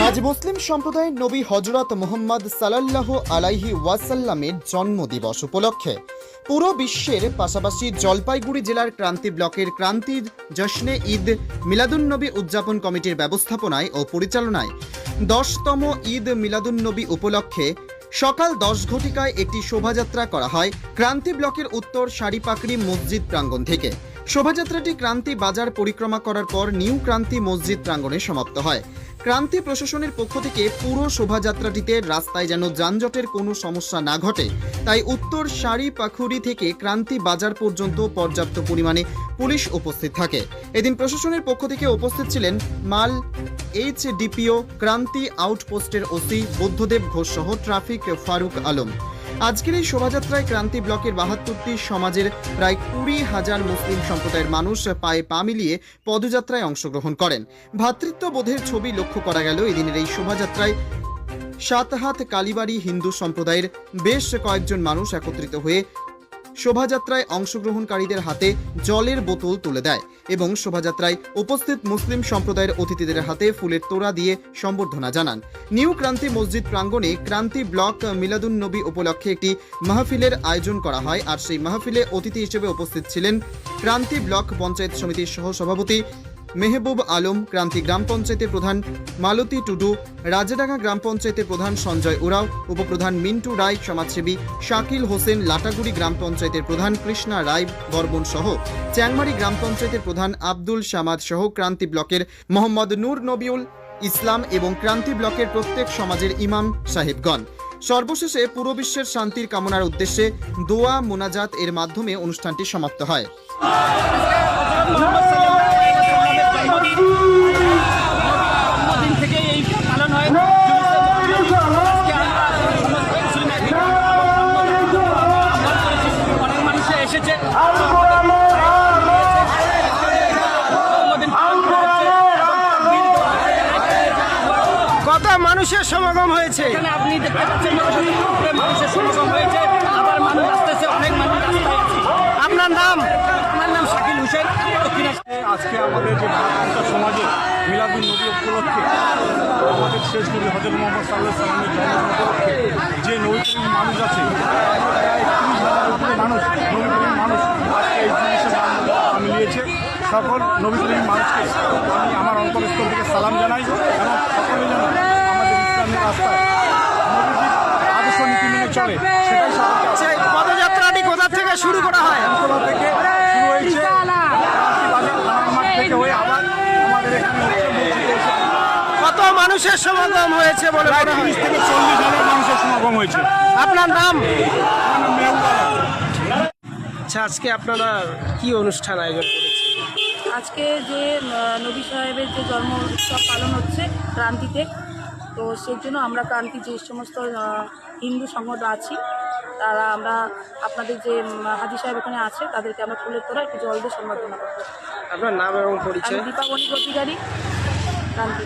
আজ মুসলিম সম্প্রদায়ের নবী হযরত মুহাম্মদ সাল্লাল্লাহু আলাইহি ওয়াসাল্লামের জন্মদিবস উপলক্ষে পুরো বিশ্বের পাশাপাশি জলপাইগুড়ি জেলার ক্রান্তি ব্লকের ক্রান্তি জশ্নে ঈদ মিলাদুন্নবী উদযাপন কমিটির ব্যবস্থাপনায় ও পরিচালনায় 10তম ঈদ মিলাদুন্নবী উপলক্ষে সকাল 10 ঘটিকায় একটি শোভাযাত্রা করা হয় ক্রান্তি ব্লকের উত্তর সারিপাকড়ি মসজিদ প্রাঙ্গণ থেকে। শোভাযাত্রাটি ক্রান্তি বাজার পরিক্রমা করার পর নিউ ক্রান্তি মসজিদ প্রাঙ্গণে সমাপ্ত হয়। ক্রান্তি প্রশাসনের পক্ষ থেকে পুরো শোভাযাত্রাটিতে রাস্তায় যেন যানজটের কোনো সমস্যা না ঘটে তাই উত্তর সারিপাখুড়ি থেকে ক্রান্তি বাজার পর্যন্ত পর্যাপ্ত পরিমাণে পুলিশ উপস্থিত থাকে। এদিন প্রশাসনের পক্ষ থেকে উপস্থিত ছিলেন মাল এইচডিপিও ক্রান্তি আউটপোস্টের ওসি বুদ্ধদেব ঘোষ সহ ট্রাফিক ফারুক আলম। আজকের এই শোভাযাত্রায় ক্রান্তি ব্লকের 72টি সমাজের প্রায় 20,000 মুসলিম সম্প্রদায়ের মানুষ পায়ে পা মিলিয়ে পদযাত্রায় অংশগ্রহণ করেন। ভ্রাতৃত্ববোধের ছবি লক্ষ্য করা গেল এদিনের এই শোভাযাত্রায়। সাতহাত কালীবাড়ি হিন্দু সম্প্রদায়ের বেশ কয়েকজন মানুষ একত্রিত হয়ে শোভাযাত্রায় অংশগ্রহণকারীদের হাতে জলের বোতল তুলে দেয় এবং শোভাযাত্রায় উপস্থিত মুসলিম সম্প্রদায়ের অতিথিদের হাতে ফুলের তোড়া দিয়ে সম্বর্ধনা জানান। নিউ ক্রান্তি মসজিদ প্রাঙ্গণে ক্রান্তি ব্লক মিলাদুন্নবী উপলক্ষে একটি মাহফিলের আয়োজন করা হয় আর সেই মাহফিলে অতিথি হিসেবে উপস্থিত ছিলেন ক্রান্তি ব্লক পঞ্চায়েত সমিতির সহ সভাপতি মেহবুব আলম, ক্রান্তি গ্রাম পঞ্চায়েতের প্রধান মালতী টুডু, রাজাডাঙ্গা গ্রাম পঞ্চায়েতের প্রধান সঞ্জয় উরাও, উপপ্রধান মিন্টু রায়, সমাজসেবী শাকিল হোসেন, লাটাগুড়ি গ্রাম পঞ্চায়েতের প্রধান কৃষ্ণা রায় বর্মন সহ চ্যাংমারি গ্রাম পঞ্চায়েতের প্রধান আব্দুল সামাদ সহ ক্রান্তি ব্লকের মোহাম্মদ নূর নবিউল ইসলাম এবং ক্রান্তি ব্লকের প্রত্যেক সমাজের ইমাম সাহেবগণ। সর্বশেষে পুরো বিশ্বের শান্তির কামনার উদ্দেশ্যে দোয়া মোনাজাত এর মাধ্যমে অনুষ্ঠানটি সমাপ্ত হয়। কত মানুষের সমাগম হয়েছে আপনি দেখতে পাচ্ছেন মানুষের সমাগম হয়েছে, আবার মানুষ আসতেছে, অনেক মানুষ রাস্তায় আছে। আপনার নাম? আমার নাম শাকিল হোসেন। আজকে আমাদের যে ভারত সমাজে মিলাদুন নবী উপলক্ষে আমাদের শেষ নবী হযরত মুহাম্মদ সাল্লাল্লাহু আলাইহি ওয়াসাল্লামের জন্ম উপলক্ষে যে নবীপ্রেমী মানুষ আছে প্রায় 30,000 উপরে মানুষ নবীপ্রেমী মানুষ আজকে এই জিনিসের মিলিয়েছে। সকল নবীপ্রেমী মানুষকে আমি আমার অন্তরস্থল থেকে সালাম জানাই এবং সকলে যেন আমাদের ইসলামের রাস্তায় নবীজির আদর্শ নীতি মেনে চলে সেটাই সকলকে। পদযাত্রাটি কোথা থেকে শুরু করা হয়? আমতলা থেকে শুরু হয়েছে, বাজার থানার মাঠ থেকে হয়ে আবার আমাদের এখানে মসজিদে এসে কত মানুষের সমাগম হয়েছে বলে প্রায় মনে হয়? 30 থেকে 40,000 মানুষের সমাগম হয়েছে। আপনার নাম? আমার নাম মেহুল আলম। আচ্ছা, আজকে আপনারা কি অনুষ্ঠান আয়োজন করেছেন? আজকে যে নবী সাহেবের যে জন্ম উৎসব পালন হচ্ছে ক্রান্তিতে, তো সেই জন্য আমরা ক্রান্তি যে সমস্ত হিন্দু সংগঠন আছি তারা আমরা আপনাদের যে হাজি সাহেব এখানে আছে তাদেরকে আমরা ফুলের তোড়া একটু জল দিয়ে সম্বর্ধনা করবো। আপনার নাম এবং আমি পরিচয়? দীপাবলি অধিকারী, ক্রান্তি।